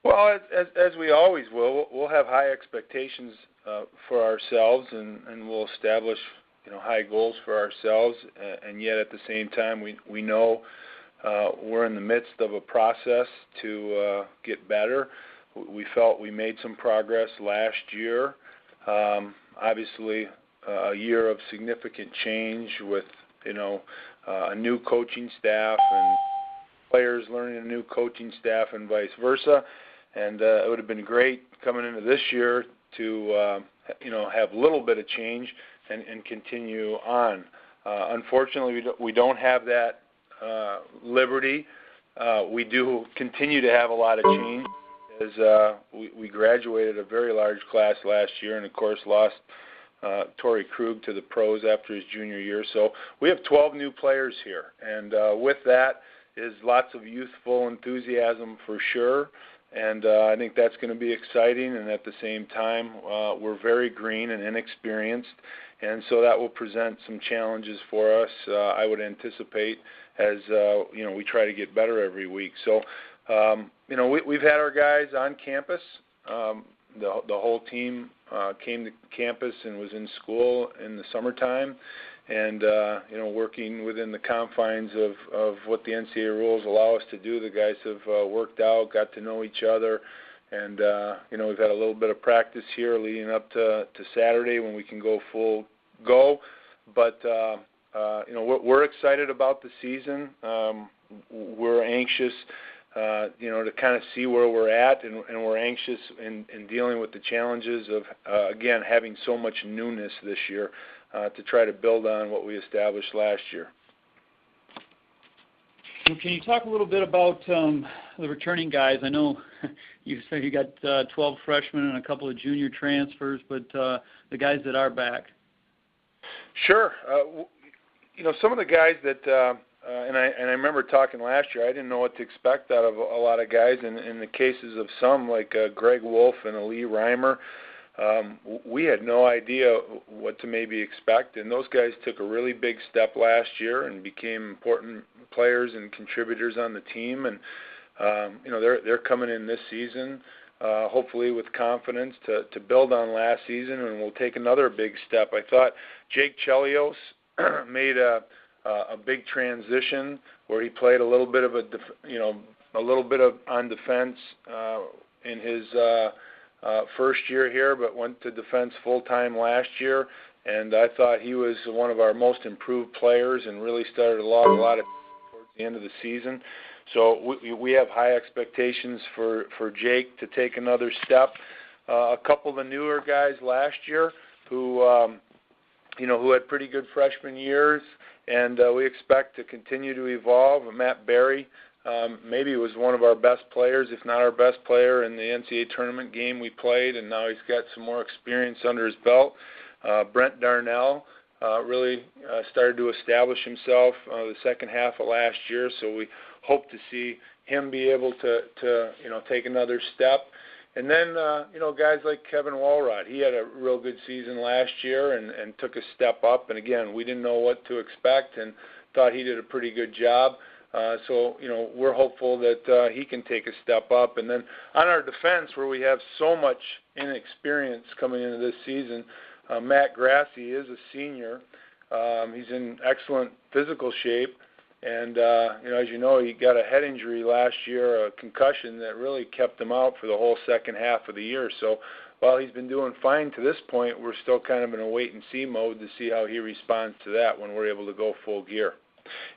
Well, as we always will, we'll have high expectations for ourselves, and we'll establish high goals for ourselves, and yet at the same time we know we're in the midst of a process to get better. We felt we made some progress last year. Obviously, a year of significant change with a new coaching staff and players learning a new coaching staff and vice versa. And it would have been great coming into this year to have a little bit of change and continue on. Unfortunately, we don't have that liberty. We do continue to have a lot of change as we graduated a very large class last year and, of course, lost Torrey Krug to the pros after his junior year. So we have 12 new players here, and with that is lots of youthful enthusiasm for sure. And I think that's going to be exciting, and at the same time, we're very green and inexperienced, and so that will present some challenges for us, I would anticipate, as we try to get better every week. So, we've had our guys on campus. The whole team came to campus and was in school in the summertime, and working within the confines of what the NCAA rules allow us to do. The guys have worked out, got to know each other, and we've had a little bit of practice here leading up to Saturday when we can go full go. But we're excited about the season. We're anxious to kind of see where we're at, and we're anxious in dealing with the challenges of again having so much newness this year. To try to build on what we established last year. Can you talk a little bit about the returning guys? I know you said you got 12 freshmen and a couple of junior transfers, but the guys that are back. Sure. Some of the guys that, and I remember talking last year, I didn't know what to expect out of a lot of guys. In the cases of some, like Greg Wolf and Ali Reimer, we had no idea what to maybe expect, and those guys took a really big step last year and became important players and contributors on the team. And they're coming in this season, hopefully with confidence to build on last season, and we'll take another big step. I thought Jake Chelios made a big transition where he played a little bit of on defense in his first year here, but went to defense full-time last year, and I thought he was one of our most improved players and really started a lot of towards the end of the season. So we have high expectations for Jake to take another step. A couple of the newer guys last year who had pretty good freshman years, and we expect to continue to evolve. Matt Berry maybe was one of our best players, if not our best player in the NCAA tournament game we played, and now he's got some more experience under his belt. Brent Darnell really started to establish himself the second half of last year, so we hope to see him be able to take another step. And then, guys like Kevin Walrod, he had a real good season last year and took a step up. And, again, we didn't know what to expect and thought he did a pretty good job. So we're hopeful that he can take a step up. And then on our defense, where we have so much inexperience coming into this season, Matt Grassi is a senior. He's in excellent physical shape. And, as you know, he got a head injury last year, a concussion that really kept him out for the whole second half of the year. So while he's been doing fine to this point, we're still kind of in a wait-and-see mode to see how he responds to that when we're able to go full gear.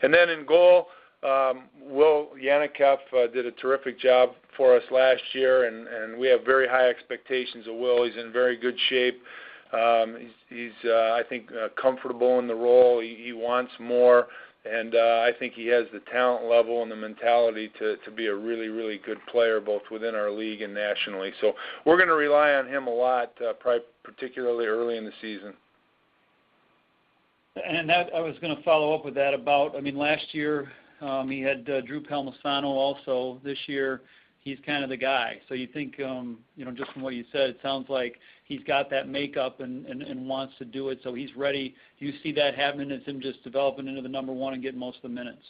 And then in goal, Will Yanikev did a terrific job for us last year, and we have very high expectations of Will. He's in very good shape. He's I think, comfortable in the role. He wants more. And I think he has the talent level and the mentality to be a really, really good player, both within our league and nationally. So we're going to rely on him a lot, particularly early in the season. And that I was going to follow up with that about, last year he had Drew Palmisano also. This year he's kind of the guy. So you think, just from what you said, it sounds like he's got that makeup and wants to do it, so he's ready. Do you see that happening as him just developing into the number one and getting most of the minutes?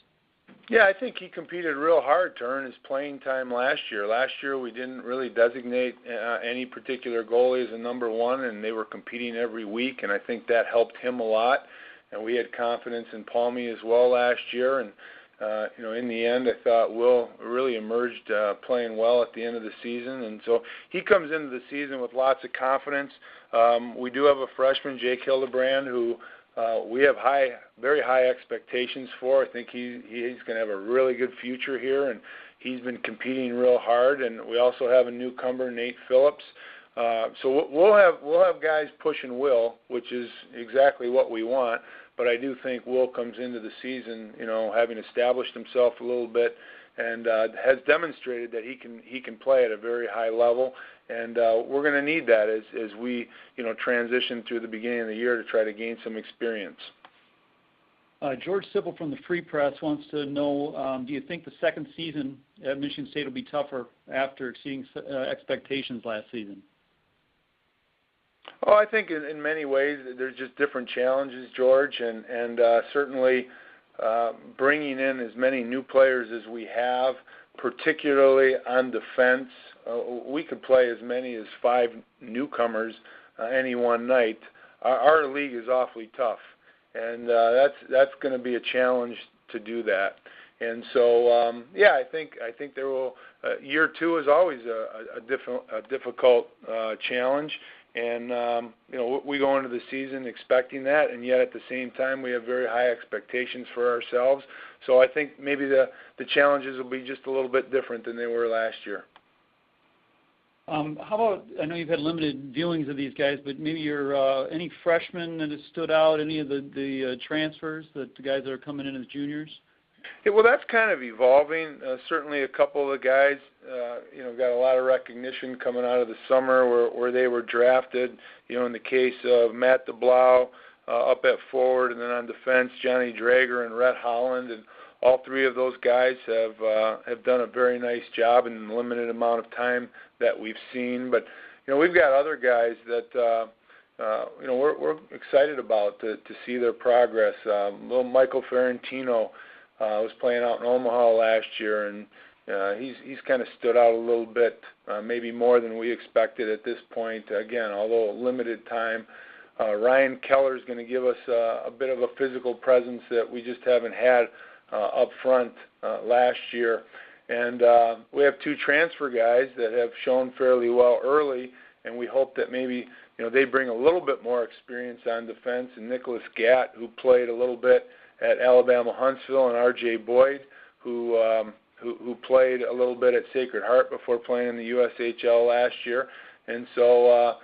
Yeah, I think he competed real hard to earn his playing time last year. Last year we didn't really designate any particular goalie as a number one, and they were competing every week, and I think that helped him a lot. And we had confidence in Palmy as well last year, and in the end, I thought Will really emerged playing well at the end of the season, and so he comes into the season with lots of confidence. We do have a freshman, Jake Hildebrand, who we have very high expectations for. I think he's going to have a really good future here, and he's been competing real hard. And we also have a newcomer, Nate Phillips. So we'll have guys pushing Will, which is exactly what we want. But I do think Will comes into the season, having established himself a little bit, and has demonstrated that he can play at a very high level. And we're going to need that as we, transition through the beginning of the year to try to gain some experience. George Sipple from the Free Press wants to know, do you think the second season at Michigan State will be tougher after exceeding expectations last season? Oh, I think in many ways there's just different challenges, George, and certainly bringing in as many new players as we have, particularly on defense. We could play as many as 5 newcomers any one night. Our league is awfully tough, and that's going to be a challenge to do that. And so, I think there will. Year 2 is always a difficult challenge. And, we go into the season expecting that, and yet at the same time we have very high expectations for ourselves. So I think maybe the challenges will be just a little bit different than they were last year. How about, I know you've had limited viewings of these guys, but maybe any freshmen that have stood out, any of the transfers, the guys that are coming in as juniors? Yeah, well, that's kind of evolving. Certainly a couple of the guys, got a lot of recognition coming out of the summer where they were drafted. In the case of Matt DeBlau up at forward, and then on defense, Johnny Drager and Rhett Holland. And all 3 of those guys have done a very nice job in the limited amount of time that we've seen. But, we've got other guys that, we're excited about to see their progress. Little Michael Ferrantino was playing out in Omaha last year, and he's kind of stood out a little bit, maybe more than we expected at this point. Again, although limited time. Ryan Keller's going to give us a bit of a physical presence that we just haven't had up front last year. And we have 2 transfer guys that have shown fairly well early, and we hope that maybe they bring a little bit more experience on defense. And Nicholas Gatt, who played a little bit at Alabama Huntsville, and R.J. Boyd, who played a little bit at Sacred Heart before playing in the USHL last year. And so,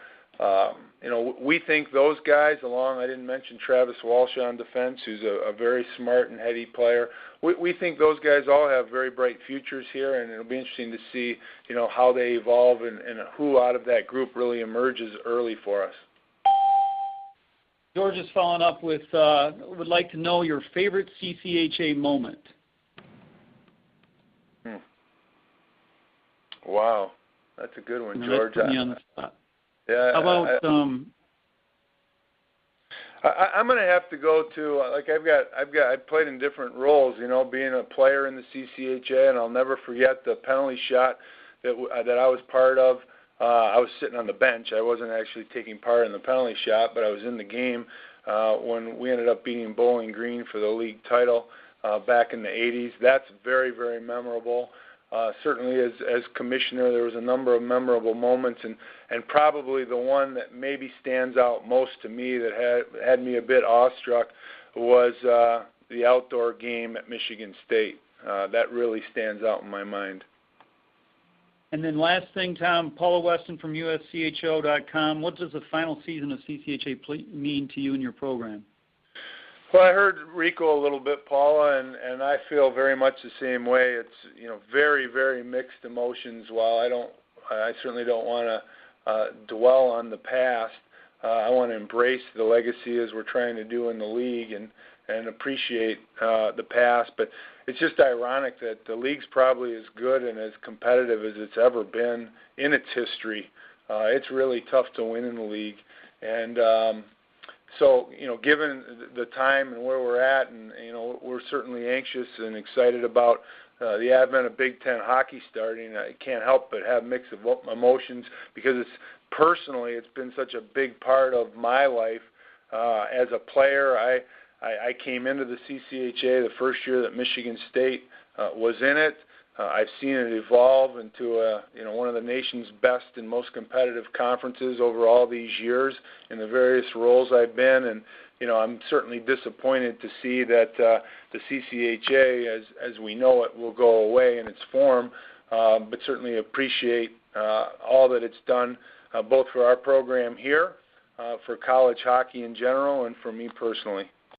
we think those guys, I didn't mention Travis Walsh on defense, who's a very smart and heady player. We think those guys all have very bright futures here, and it'll be interesting to see, how they evolve and who out of that group really emerges early for us. George is following up with, would like to know your favorite CCHA moment. Wow, that's a good one, George. Put me on the spot. Yeah. How about I'm going to have to go to I've played in different roles, being a player in the CCHA, and I'll never forget the penalty shot that I was part of. I was sitting on the bench. I wasn't actually taking part in the penalty shot, but I was in the game when we ended up beating Bowling Green for the league title back in the 80s. That's very, very memorable. Certainly as commissioner, there was a number of memorable moments, and probably the one that maybe stands out most to me that had me a bit awestruck was the outdoor game at Michigan State. That really stands out in my mind. And then last thing, Tom, Paula Weston from USCHO.com. What does the final season of CCHA mean to you and your program? Well, I heard Rico a little bit, Paula, and I feel very much the same way. It's very, very mixed emotions. While I certainly don't want to dwell on the past. I want to embrace the legacy as we're trying to do in the league and appreciate the past. But it's just ironic that the league's probably as good and as competitive as it's ever been in its history. It's really tough to win in the league, and So, given the time and where we're at, and, we're certainly anxious and excited about the advent of Big Ten hockey starting. I can't help but have mixed emotions because it's been such a big part of my life as a player. I came into the CCHA the first year that Michigan State was in it. I've seen it evolve into one of the nation's best and most competitive conferences over all these years in the various roles I've been, and I'm certainly disappointed to see that the CCHA, as we know it, will go away in its form, but certainly appreciate all that it's done, both for our program here, for college hockey in general, and for me personally.